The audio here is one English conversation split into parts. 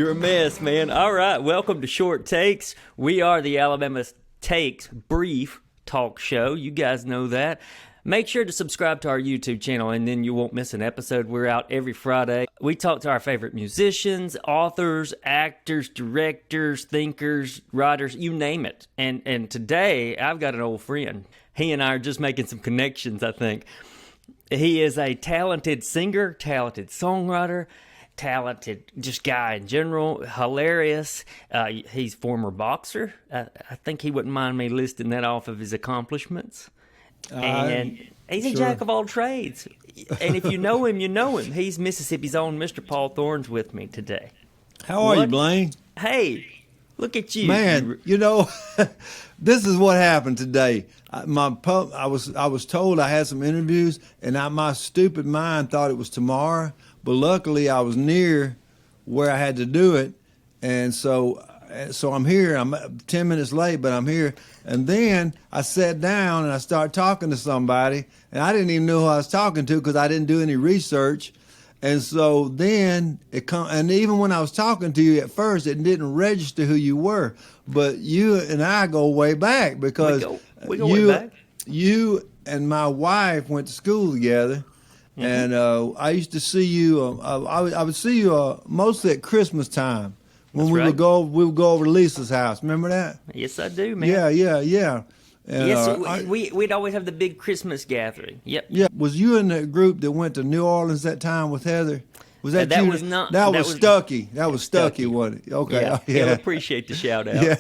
You're a mess, man. All right, welcome to Short Takes. We are the Alabama Takes brief talk show. You guys know that. Make sure to subscribe to our YouTube channel, and then you won't miss an episode. We're out every Friday. We talk to our favorite musicians, authors, actors, directors, thinkers, writers, you name it. And today, I've got an old friend. He and I are just making some connections, I think. He is a talented singer, talented songwriter, talented just guy in general, hilarious. He's former boxer. I think he wouldn't mind me listing that off of his accomplishments. And he's a jack of all trades. And if you know him, you know him. He's Mississippi's own Mr. Paul Thorn's with me today. How are you, Blaine? Hey, look at you. Man, you know, this is what happened today. I was told I had some interviews, and my stupid mind thought it was tomorrow. But luckily, I was near where I had to do it, and so I'm here. I'm 10 minutes late, but I'm here. And then I sat down and I started talking to somebody, and I didn't even know who I was talking to because I didn't do any research. And so then and even when I was talking to you at first, it didn't register who you were. But you and I go way back because we go way back. You and my wife went to school together. Mm-hmm. And I used to see you. I would see you mostly at Christmas time when we would go over to Lisa's house. Remember that? Yes, I do, man. Yeah. And, yes, we'd always have the big Christmas gathering. Yep. Yeah. Was you in the group that went to New Orleans that time with Heather? Was that that you? Was not. That was Stucky. That was Stucky, wasn't it? Okay. Yeah. Yeah. He'll appreciate the shout out. Yeah.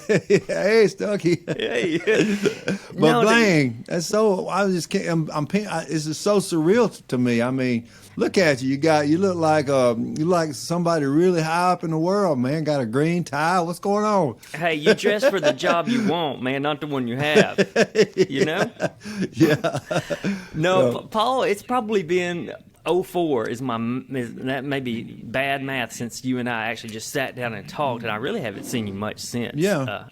Hey, Stucky. Hey. But no, Blaine, that's so. I just can't. It's just so surreal to me. I mean, look at you. You look like somebody really high up in the world, man. Got a green tie. What's going on? Hey, you dress for the job you want, man, not the one you have. You know? Yeah. No, Paul. It's probably been 04 that may be bad math since you and I actually just sat down and talked, and I really haven't seen you much since. Yeah.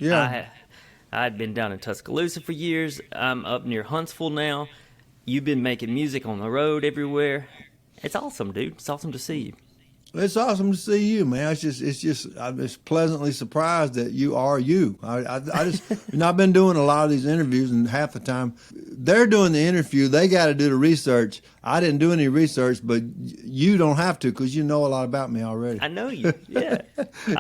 I had been down in Tuscaloosa for years. I'm up near Huntsville now. You've been making music on the road everywhere. It's awesome, dude. It's awesome to see you. It's awesome to see you, man. I'm just pleasantly surprised that you are you. I've been doing a lot of these interviews, and half the time they're doing the interview. They got to do the research. I didn't do any research, but you don't have to because you know a lot about me already. I know you. Yeah,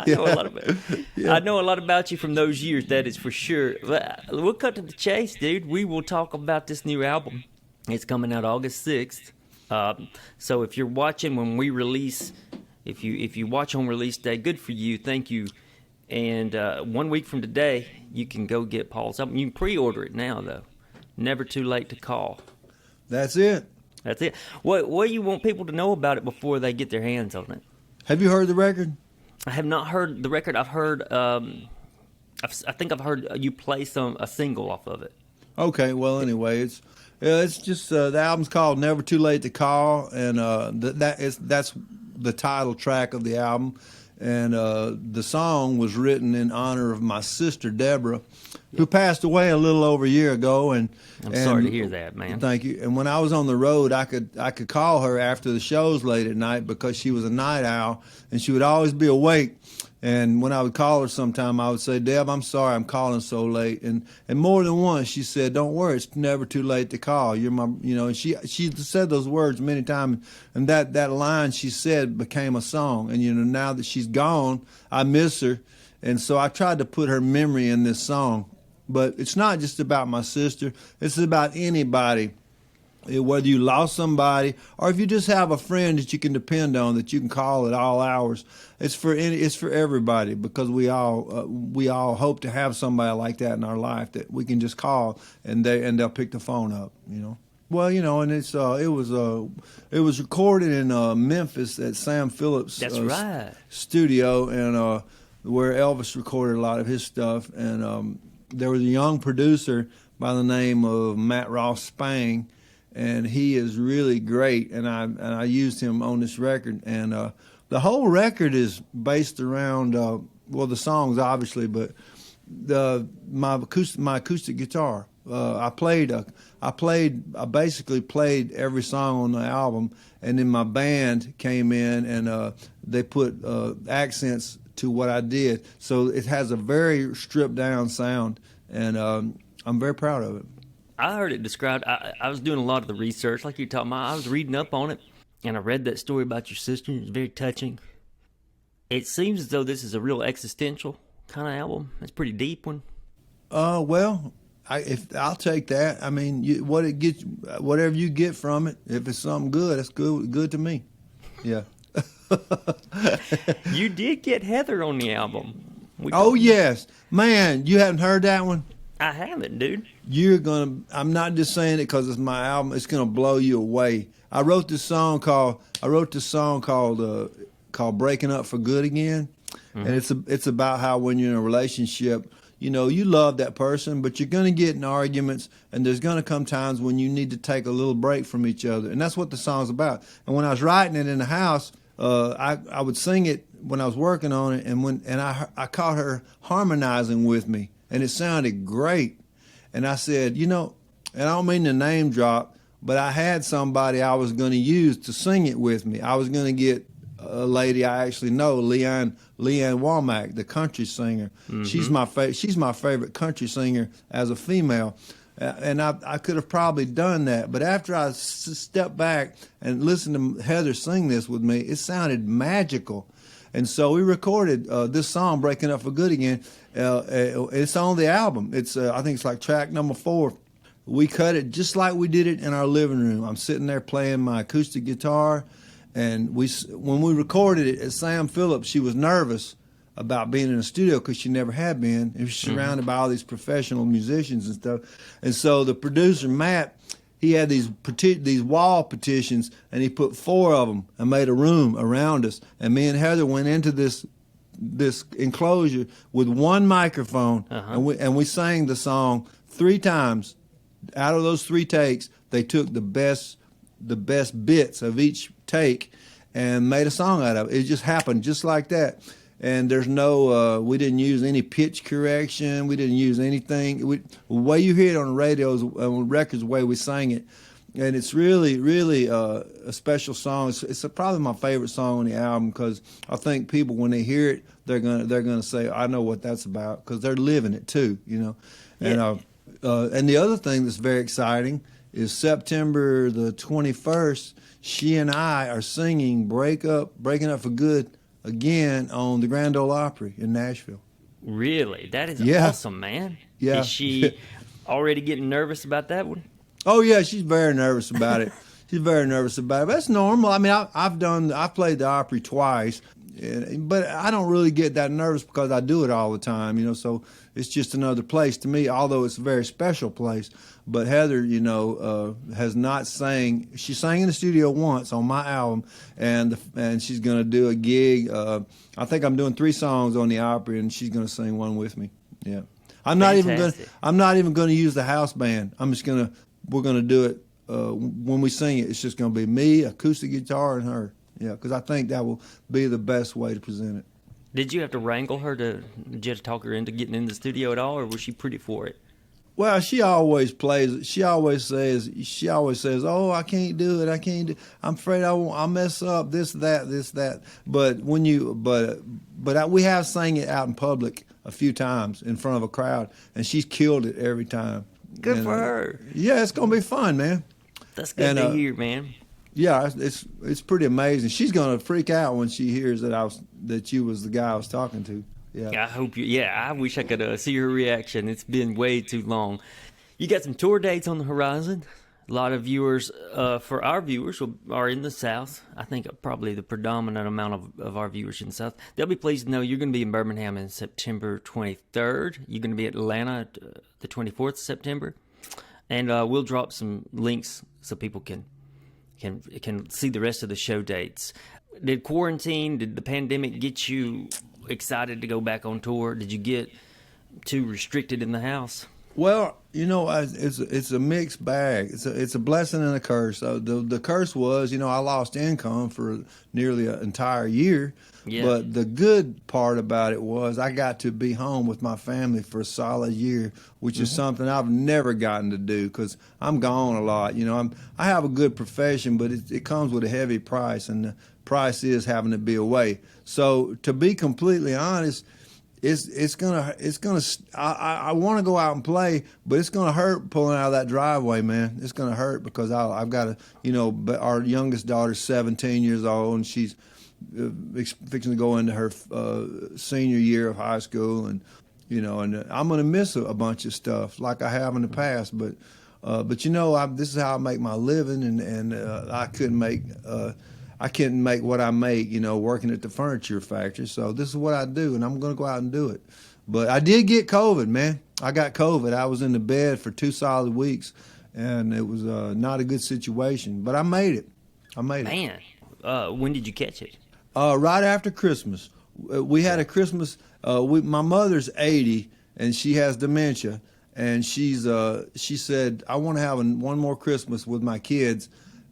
know a lot about. Yeah. I know a lot about you from those years. That is for sure. We'll cut to the chase, dude. We will talk about this new album. It's coming out August 6th. So if you're watching when we release, if you watch on release day, good for you. Thank you. And 1 week from today, you can go get Paul's album. You can pre-order it now, though. Never too late to call. That's it. That's it. What do you want people to know about it before they get their hands on it? Have you heard the record? I have not heard the record. I've heard. I think I've heard you play a single off of it. Okay. Well, anyway, it's just the album's called "Never Too Late to Call," and that's the title track of the album. And the song was written in honor of my sister Deborah, who passed away a little over a year ago. And I'm sorry to hear that, man. Thank you. And when I was on the road, I could call her after the shows late at night because she was a night owl, and she would always be awake. And when I would call her sometime, I would say, Deb, I'm sorry I'm calling so late. And more than once, she said, don't worry, it's never too late to call. You're my, and she said those words many times. And that line she said became a song. And, now that she's gone, I miss her. And so I tried to put her memory in this song. But it's not just about my sister. It's about anybody. Whether you lost somebody or if you just have a friend that you can depend on, that you can call at all hours, it's for everybody, because we all hope to have somebody like that in our life that we can just call and they'll pick the phone up. Well, and it was recorded in Memphis at Sam Phillips' studio, and where Elvis recorded a lot of his stuff, and there was a young producer by the name of Matt Ross Spang. And he is really great, and I used him on this record. And the whole record is based around the songs obviously, but my acoustic guitar. I basically played every song on the album, and then my band came in and they put accents to what I did. So it has a very stripped down sound, and I'm very proud of it. I heard it described. I was doing a lot of the research, like you're talking about. I was reading up on it, and I read that story about your sister. It's very touching. It seems as though this is a real existential kind of album. It's a pretty deep one. Well, I'll take that. I mean, whatever you get from it, if it's something good, that's good to me. Yeah. You did get Heather on the album. Oh yes, man! You haven't heard that one? I haven't, dude. I'm not just saying it because it's my album. It's gonna blow you away. I wrote this song called "Breaking Up for Good Again," and it's about how when you're in a relationship, you love that person, but you're gonna get in arguments, and there's gonna come times when you need to take a little break from each other, and that's what the song's about. And when I was writing it in the house, I would sing it when I was working on it, and I caught her harmonizing with me. And it sounded great. And I said, and I don't mean to name drop, but I had somebody I was going to use to sing it with me. I was going to get a lady I actually know, Leanne Womack, the country singer. Mm-hmm. She's my favorite country singer as a female. And I could have probably done that. But after I stepped back and listened to Heather sing this with me, it sounded magical. And so we recorded this song, "Breaking Up for Good Again." It's on the album. It's I think it's like track number 4. We cut it just like we did it in our living room. I'm sitting there playing my acoustic guitar, and when we recorded it at Sam Phillips, she was nervous about being in a studio because she never had been, and she's surrounded by all these professional musicians and stuff. And so the producer Matt, he had these wall petitions, and he put 4 of them and made a room around us. And me and Heather went into this enclosure with one microphone, and we sang the song 3 times. Out of those 3 takes, they took the best bits of each take and made a song out of it. It just happened just like that. And there's no, we didn't use any pitch correction. We didn't use anything. The way you hear it on the radio, on records, the way we sang it. And it's really, really a special song. It's probably my favorite song on the album because I think people, when they hear it, they're gonna say, "I know what that's about," because they're living it too, Yeah. And the other thing that's very exciting is September the 21st. She and I are singing "Breaking Up for Good" again on the Grand Ole Opry in Nashville. Really? That is awesome, man. Yeah. Is she already getting nervous about that one? Oh yeah, she's very nervous about it. She's very nervous about it. But that's normal. I mean, I've played the Opry twice, but I don't really get that nervous because I do it all the time, So it's just another place to me, although it's a very special place. But Heather, has not sang. She sang in the studio once on my album, and she's going to do a gig. I think I'm doing 3 songs on the Opry, and she's going to sing one with me. Yeah, I'm not even going to use the house band. We're going to do it when we sing it. It's just going to be me, acoustic guitar, and her. Yeah, because I think that will be the best way to present it. Did you have to wrangle her did you have to talk her into getting in the studio at all, or was she pretty for it? Well, she always plays. She always says, "Oh, I can't do it. I can't do. I'm afraid I'll mess up this, that." But we have sang it out in public a few times in front of a crowd, and she's killed it every time. Good for her. Yeah, it's gonna be fun, man. That's good to hear, man. Yeah, it's pretty amazing. She's gonna freak out when she hears that you was the guy I was talking to. Yeah. I hope you. Yeah, I wish I could see her reaction. It's been way too long. You got some tour dates on the horizon. A lot of viewers, for our viewers, are in the South. I think probably the predominant amount of our viewers in the South. They'll be pleased to know you're going to be in Birmingham on September 23rd. You're going to be at Atlanta the 24th of September. And we'll drop some links so people can see the rest of the show dates. Did the pandemic get you excited to go back on tour? Did you get too restricted in the house? Well, it's a mixed bag. It's a blessing and a curse. The curse was, I lost income for nearly an entire year. Yeah. But the good part about it was I got to be home with my family for a solid year, which is something I've never gotten to do because I'm gone a lot. I have a good profession, but it comes with a heavy price, and the price is having to be away. So to be completely honest, it's gonna I want to go out and play, but it's gonna hurt pulling out of that driveway, man. It's gonna hurt because I've got but our youngest daughter's 17 years old, and she's fixing to go into her senior year of high school, and and I'm gonna miss a bunch of stuff like I have in the past, but this is how I make my living, and I couldn't make what I make, working at the furniture factory. So this is what I do, and I'm going to go out and do it. But I did get COVID, man. I got COVID. I was in the bed for 2 solid weeks, and it was not a good situation. But I made it. Man, when did you catch it? Right after Christmas. We had a Christmas. My mother's 80, and she has dementia. And she said, I want to have one more Christmas with my kids,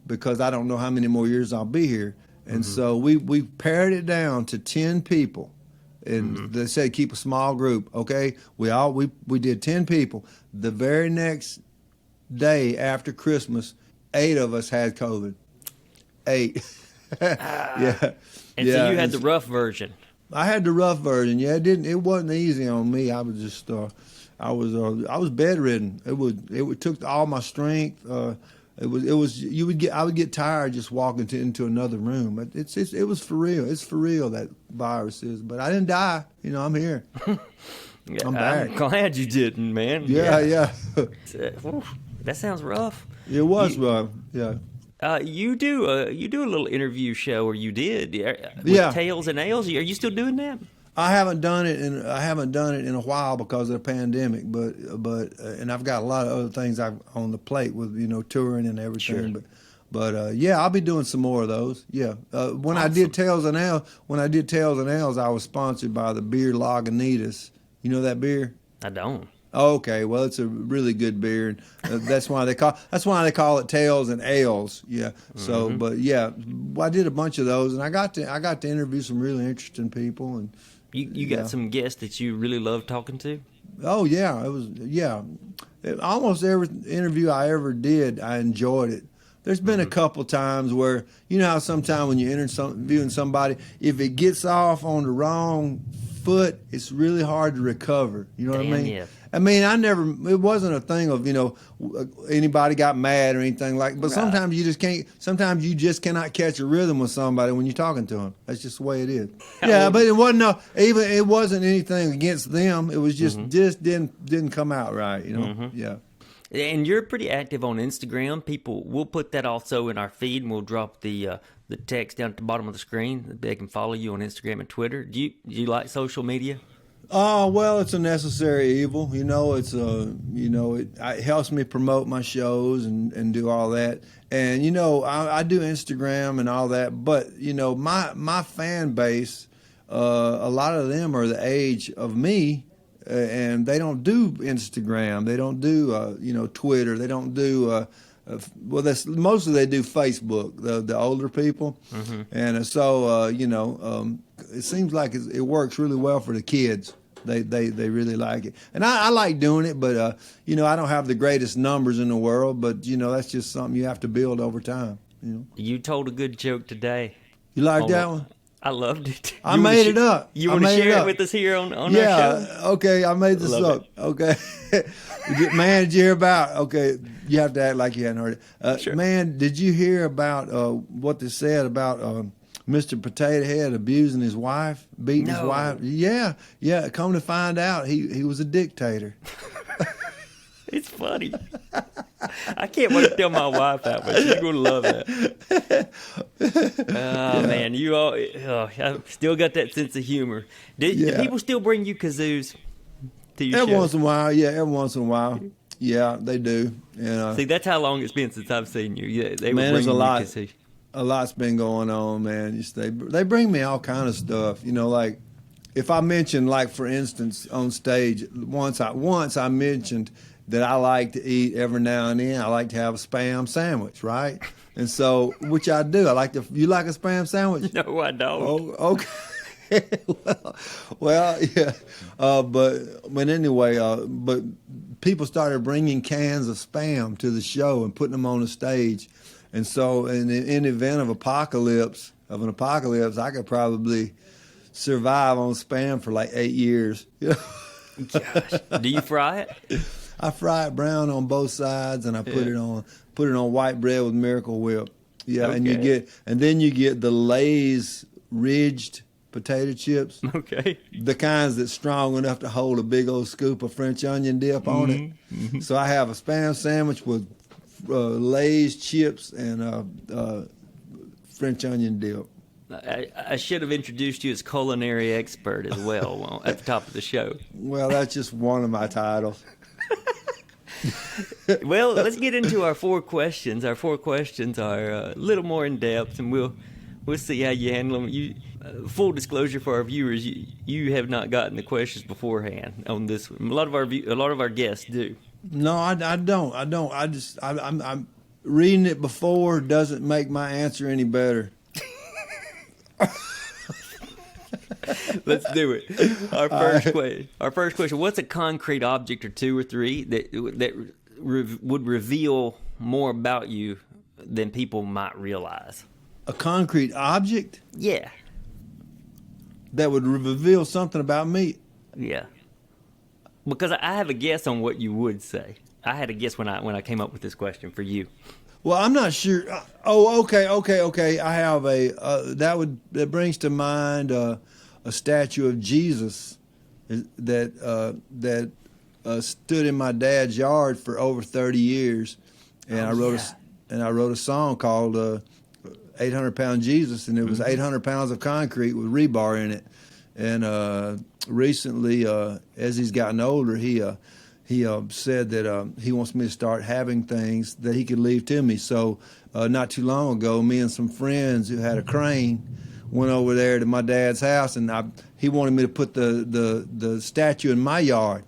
because I don't know how many more years I'll be here. And so we pared it down to 10 people. And they said keep a small group, okay? We did 10 people. The very next day after Christmas, 8 of us had COVID. 8. Yeah. And so you had the rough version. I had the rough version. Yeah, it wasn't easy on me. I was just I was bedridden. It took all my strength. I would get tired just walking into another room. But it was for real. It's for real, that virus is. But I didn't die. I'm here. I'm back. I'm glad you didn't, man. Yeah. That sounds rough. It was rough. Yeah. You do a little interview show, or you did, with Tails and Ales. Are you still doing that? I haven't done it in a while because of the pandemic, but and I've got a lot of other things on the plate with touring and everything. Sure. But I'll be doing some more of those. Yeah. When I did Tails and Ales, I was sponsored by the beer Lagunitas. You know that beer? I don't. Okay, well, it's a really good beer, and that's why they call it Tails and Ales. Yeah. So, but yeah, I did a bunch of those, and I got to interview some really interesting people, and you got some guests that you really love talking to. Oh yeah, almost every interview I ever did, I enjoyed it. There's been a couple times where how sometimes when you're interviewing somebody, if it gets off on the wrong foot, it's really hard to recover. You know what I mean? Yeah. I mean, it wasn't a thing of, anybody got mad or anything like, but sometimes you just can't, sometimes you just cannot catch a rhythm with somebody when you're talking to them. That's just the way it is. Yeah, but it wasn't anything against them. It was just didn't come out right, Yeah. And you're pretty active on Instagram. We'll put that also in our feed, and we'll drop the text down at the bottom of the screen. They can follow you on Instagram and Twitter. Do you like social media? Oh, well, it's a necessary evil. It helps me promote my shows and do all that. And, I do Instagram and all that. But, my fan base, a lot of them are the age of me, and they don't do Instagram. They don't do, Twitter. They don't do, mostly they do Facebook, the older people. And so, it seems like it works really well for the kids. They really like it, and I like doing it. But I don't have the greatest numbers in the world. But that's just something you have to build over time. You told a good joke today. You like that one? I loved it. I made it up. You want to share it with us here on our show? Yeah. Okay, I made this up. Okay. Man, did you hear about? Okay, you have to act like you hadn't heard it. Sure. Man, did you hear about what they said about Mr. Potato Head abusing his wife, beating his wife? Yeah. Come to find out, he was a dictator. It's funny. I can't wait to tell my wife that, but she's gonna love it. Man, I still got that sense of humor. Do people still bring you kazoos to your show? Every once in a while, yeah. Every once in a while, yeah, they do. See, that's how long it's been since I've seen you. Yeah, they man, were bringing there's you kazoos. A lot's been going on, man. They bring me all kind of stuff. Like if I mention, like for instance, on stage, once I mentioned that I like to eat every now and then. I like to have a Spam sandwich, right? And so, which I do. You like a Spam sandwich? No, I don't. Oh, okay. well, yeah. But anyway, but people started bringing cans of Spam to the show and putting them on the stage. And so, in the event of apocalypse, of an apocalypse, I could probably survive on Spam for like 8 years. Gosh. Do you fry it? I fry it brown on both sides, and I put it on white bread with Miracle Whip. Yeah, Okay. and then you get the Lay's ridged potato chips. Okay. The kinds that's strong enough to hold a big old scoop of French onion dip on it. Mm-hmm. So I have a Spam sandwich with Lay's chips and French onion dip. I should have introduced you as culinary expert as well at the top of the show. Well, that's just one of my titles. Well, let's get into our 4 questions. Our 4 questions are a little more in depth, and we'll see how you handle them. Full disclosure for our viewers, you have not gotten the questions beforehand on this one. A lot of our guests do. No, I don't. I'm reading it before doesn't make my answer any better. Let's do it. Our first question: what's a concrete object or 2 or 3 that would reveal more about you than people might realize? A concrete object Yeah, that would reveal something about me. yeah. Because I have a guess on what you would say. I had a guess when I came up with this question for you. Well, I'm not sure. Oh, okay. I have that brings to mind a statue of Jesus that stood in my dad's yard for over 30 years, and I wrote a song called 800-Pound Jesus, and it was 800 pounds of concrete with rebar in it. And recently, as he's gotten older, he said that he wants me to start having things that he could leave to me. So not too long ago, me and some friends who had a crane went over there to my dad's house, and he wanted me to put the statue in my yard,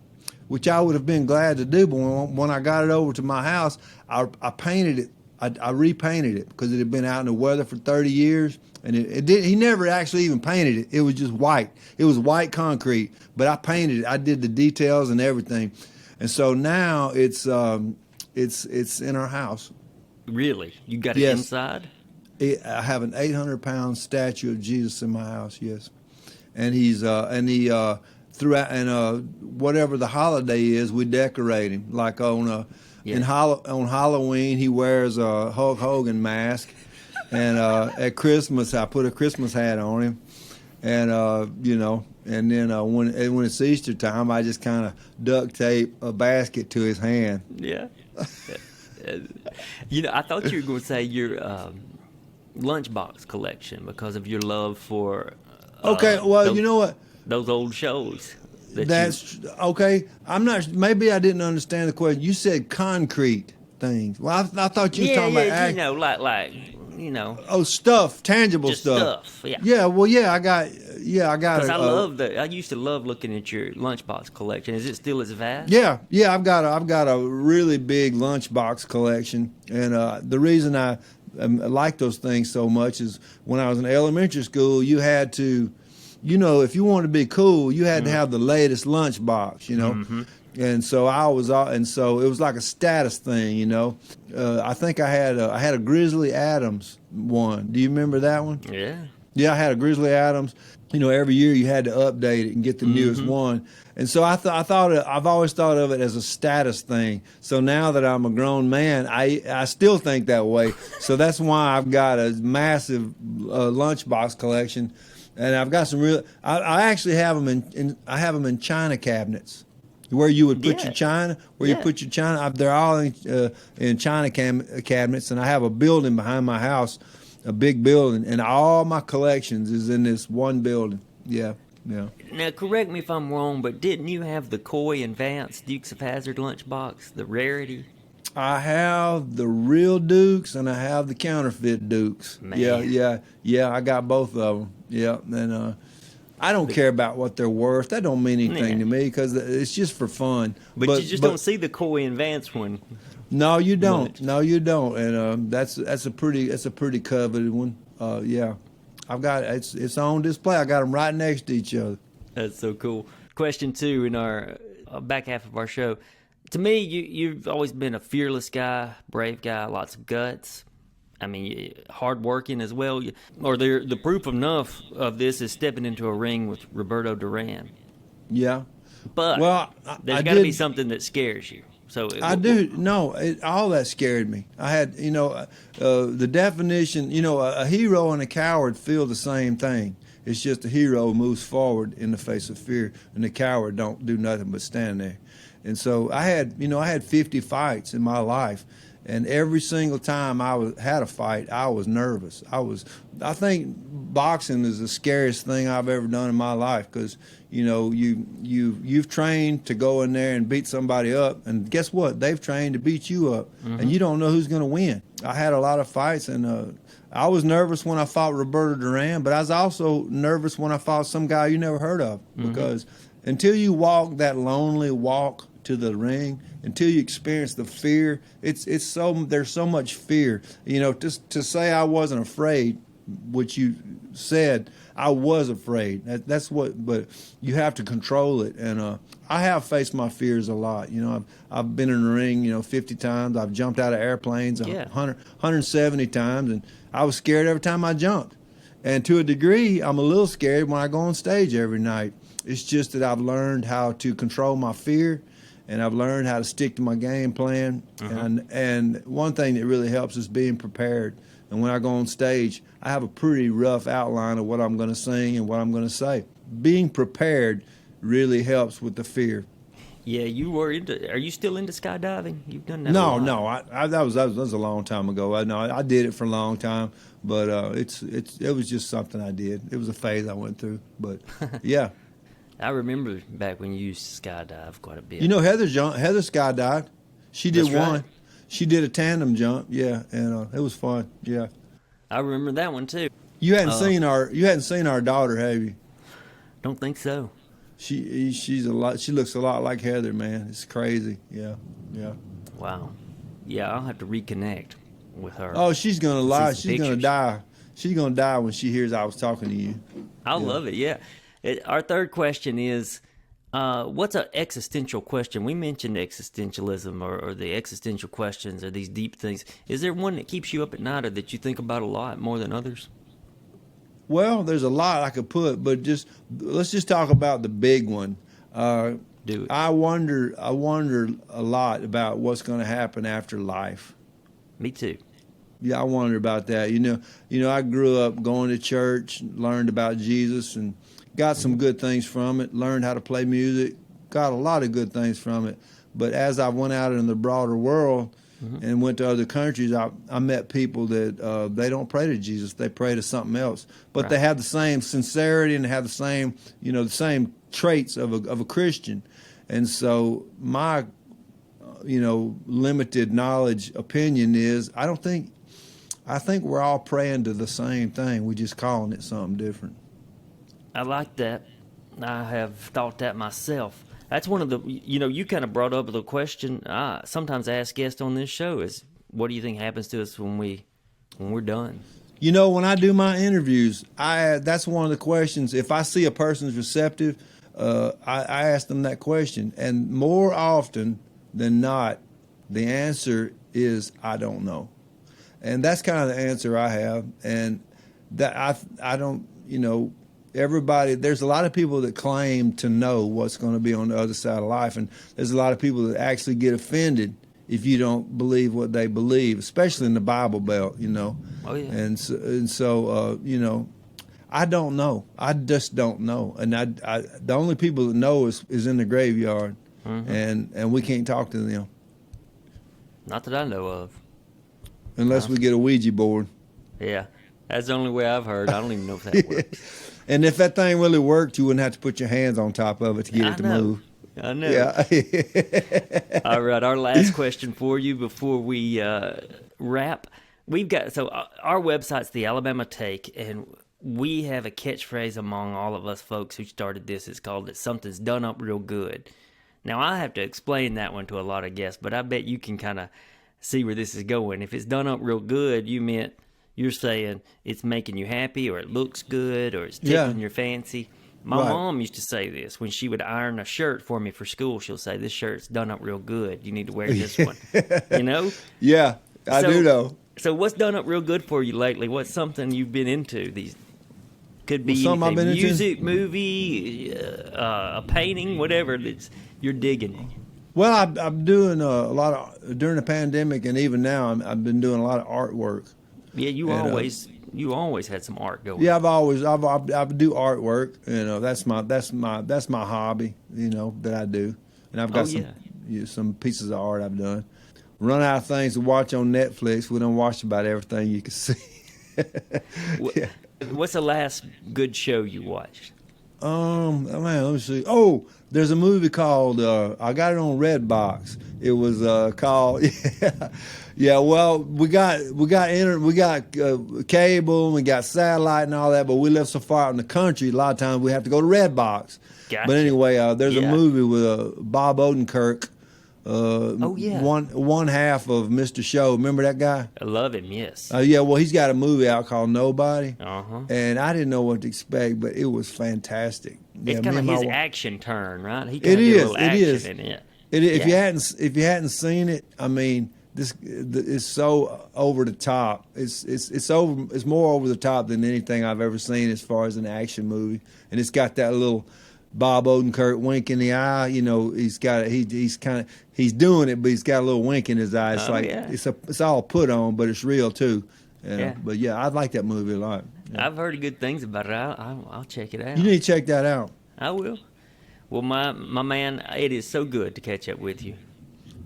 which I would have been glad to do. But when I got it over to my house, I painted it. I repainted it because it had been out in the weather for 30 years, and he never actually even painted it. It was just white. It was white concrete, but I painted it. I did the details and everything. And so now it's in our house. Really? You got it Yes. inside? I have an 800-pound statue of Jesus in my house. Yes, and he throughout whatever the holiday is, we decorate him. Like on Halloween, he wears a Hulk Hogan mask, and at Christmas, I put a Christmas hat on him, and And then when it's Easter time, I just kind of duct tape a basket to his hand. Yeah. I thought you were going to say your lunchbox collection because of your love for. Okay, well, those, you know what? Those old shows. Okay. I'm not. Maybe I didn't understand the question. You said concrete things. Well, I thought you were talking about like stuff, tangible just stuff. Yeah. Yeah. Well, I got. Because I used to love looking at your lunchbox collection. Is it still as vast? Yeah. I've got a really big lunchbox collection, and the reason I like those things so much is when I was in elementary school, you had to, if you wanted to be cool, you had to have the latest lunchbox, Mm-hmm. And so it was like a status thing, I think I had a Grizzly Adams one. Do you remember that one? Yeah. Yeah, I had a Grizzly Adams. Every year you had to update it and get the newest one. And so I've always thought of it as a status thing. So now that I'm a grown man, I still think that way. So that's why I've got a massive lunchbox collection, and I've got some real. I actually have them in china cabinets, where you would put your china. You put your china. They're all in china cabinets, and I have a building behind my house. A big building, and all my collections is in this one building. Yeah. Now, correct me if I'm wrong, but didn't you have the Coy and Vance Dukes of Hazzard lunchbox, the rarity? I have the real Dukes, and I have the counterfeit Dukes. Man. Yeah. I got both of them. Yeah, and I don't care about what they're worth. That don't mean anything to me because it's just for fun. But you just don't see the Coy and Vance one. No, you don't. Much. No, you don't. And that's a pretty coveted one. Yeah, I've got it's on display. I got them right next to each other. That's so cool. Question 2 in our back half of our show. To me, you've always been a fearless guy, brave guy, lots of guts. I mean, hardworking as well. Or the proof enough of this is stepping into a ring with Roberto Duran. Yeah. But Well, there's I got to be did. something that scares you. So I do. No, all that scared me. I had, the definition, a hero and a coward feel the same thing. It's just the hero moves forward in the face of fear, and the coward don't do nothing but stand there. And so I had 50 fights in my life, and every single time had a fight, I was nervous. I think boxing is the scariest thing I've ever done in my life because, you've trained to go in there and beat somebody up, and guess what? They've trained to beat you up, and you don't know who's going to win. I had a lot of fights, and I was nervous when I fought Roberto Duran, but I was also nervous when I fought some guy you never heard of because until you walk that lonely walk to the ring, until you experience the fear, there's so much fear. Just to say I wasn't afraid, which you said, I was afraid. But you have to control it. And I have faced my fears a lot. I've been in the ring, 50 times. I've jumped out of airplanes 170 times, and I was scared every time I jumped. And to a degree, I'm a little scared when I go on stage every night. It's just that I've learned how to control my fear, and I've learned how to stick to my game plan. And one thing that really helps is being prepared. And when I go on stage, I have a pretty rough outline of what I'm going to sing and what I'm going to say. Being prepared really helps with the fear. Yeah, are you still into skydiving? You've done that. No, that was a long time ago. I did it for a long time, but it was just something I did. It was a phase I went through, but yeah. I remember back when you used to skydive quite a bit. Heather skydived. She did That's one. right. She did a tandem jump, yeah, and it was fun, yeah. I remember that one too. You hadn't seen our daughter, have you? Don't think so. She looks a lot like Heather, man. It's crazy, yeah. Wow. Yeah, I'll have to reconnect with her. Oh, she's gonna lie. some She's gonna pictures. die. She's gonna die when she hears I was talking to you. I love it. Yeah. Our third question is, what's an existential question? We mentioned existentialism or the existential questions or these deep things. Is there one that keeps you up at night or that you think about a lot more than others? Well, there's a lot I could put, but let's just talk about the big one. Do it. I wonder a lot about what's going to happen after life. Me too. Yeah, I wonder about that. I grew up going to church, learned about Jesus, and got some good things from it. Learned how to play music, got a lot of good things from it. But as I went out in the broader world and went to other countries, I met people that they don't pray to Jesus; they pray to something else. But they have the same sincerity and they have the same, the same traits of a Christian. And so my, limited knowledge opinion is I think we're all praying to the same thing. We're just calling it something different. I like that. I have thought that myself. That's one of the, you kind of brought up the question I sometimes ask guests on this show is, what do you think happens to us when we're done? When I do my interviews, that's one of the questions. If I see a person's receptive, I ask them that question. And more often than not, the answer is, I don't know. And that's kind of the answer I have. And that I don't, everybody, there's a lot of people that claim to know what's going to be on the other side of life, and there's a lot of people that actually get offended if you don't believe what they believe, especially in the Bible Belt, Oh yeah. And so I don't know. I just don't know, and I the only people that know is in the graveyard, and we can't talk to them Not that I know of. unless we get a Ouija board. Yeah. That's the only way I've heard. I don't even know if that works. And if that thing really worked, you wouldn't have to put your hands on top of it to get it to move. I know. Yeah. All right, our last question for you before we wrap. Our website's the Alabama Take, and we have a catchphrase among all of us folks who started this. It's called that something's done up real good. Now, I have to explain that one to a lot of guests, but I bet you can kind of see where this is going. If it's done up real good, you're saying it's making you happy, or it looks good, or it's tickling your fancy. My mom used to say this when she would iron a shirt for me for school. She'll say, "This shirt's done up real good. You need to wear this one." Yeah, I do know. So what's done up real good for you lately? What's something you've been into? These could be Something I've anything, been into? music, movie, a painting, whatever that's you're digging. Well, I'm doing a lot of during the pandemic, and even now, I've been doing a lot of artwork. Yeah, you And, always had some art going. Yeah, I do artwork. That's my hobby. That I do, and I've got some pieces of art I've done. Run out of things to watch on Netflix. We don't watch about everything you can see. Yeah. What's the last good show you watched? Man, let me see. Oh, there's a movie called I got it on Redbox. It was called yeah. Well, we got cable, we got satellite and all that, but we live so far out in the country. A lot of times we have to go to Redbox. Gotcha. But anyway, there's a movie with Bob Odenkirk. One half of Mr. Show. Remember that guy? I love him. Yes. Yeah. Well, he's got a movie out called Nobody. Uh-huh. And I didn't know what to expect, but it was fantastic. It's kind of his action turn, right? He kind It of did a is. little It action is. in it. If you hadn't seen it, I mean, this is so over the top. It's more over the top than anything I've ever seen as far as an action movie, and it's got that little Bob Odenkirk wink in the eye. He's doing it, but he's got a little wink in his eye. It's it's all put on, but it's real too. But yeah, I like that movie a lot. Yeah. I've heard good things about it. I'll check it out. You need to check that out. I will. Well, my man, it is so good to catch up with you.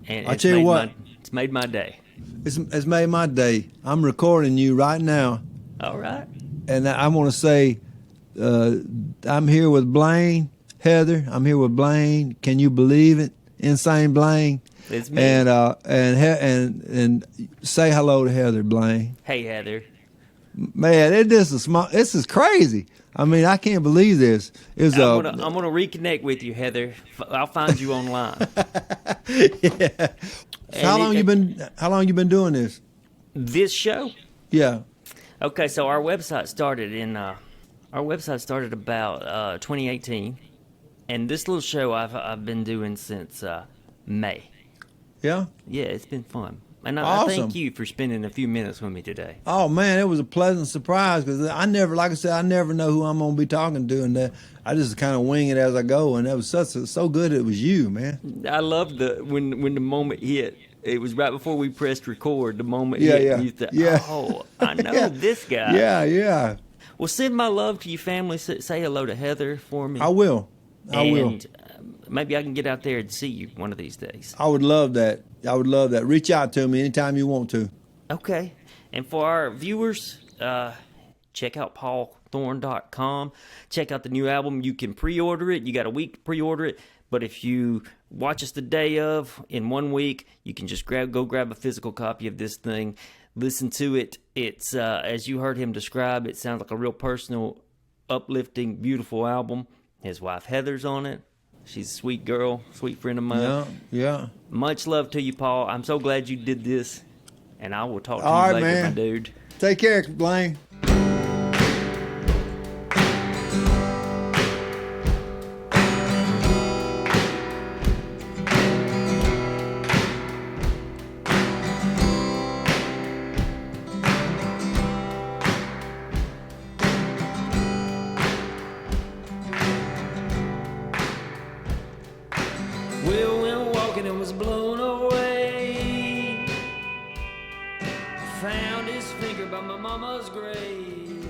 And I tell you what, it's made my day. It's made my day. I'm recording you right now. All right. And I want to say, I'm here with Blaine, Heather. I'm here with Blaine. Can you believe it? Insane Blaine. It's me. And say hello to Heather, Blaine. Hey, Heather. Man, this is crazy. I mean, I can't believe this. I'm gonna reconnect with you, Heather. I'll find you online. Yeah. So how long you been doing this? This show? Yeah. Okay, so our website started about 2018, and this little show I've been doing since May. Yeah. Yeah, it's been fun, and I Awesome. thank you for spending a few minutes with me today. Oh man, it was a pleasant surprise because I never know who I'm gonna be talking to, and I just kind of wing it as I go, and that was so good. It was you, man. I loved when the moment hit. It was right before we pressed record. The moment hit, Yeah. and you thought, Yeah. "Oh, I know this guy." Yeah. Well, send my love to your family. Say hello to Heather for me. I will. And maybe I can get out there and see you one of these days. I would love that. Reach out to me anytime you want to. Okay. And for our viewers, check out paulthorn.com. Check out the new album. You can pre-order it. You got a week to pre-order it. But if you watch us the day of, in 1 week, you can just go grab a physical copy of this thing. Listen to it. It's, as you heard him describe, it sounds like a real personal, uplifting, beautiful album. His wife Heather's on it. She's a sweet girl, sweet friend of mine. Yeah. Much love to you, Paul. I'm so glad you did this. And I will talk to All you right, later, man. my dude. Take care, Blaine. Will went walking and was blown away. Found his finger by my mama's grave.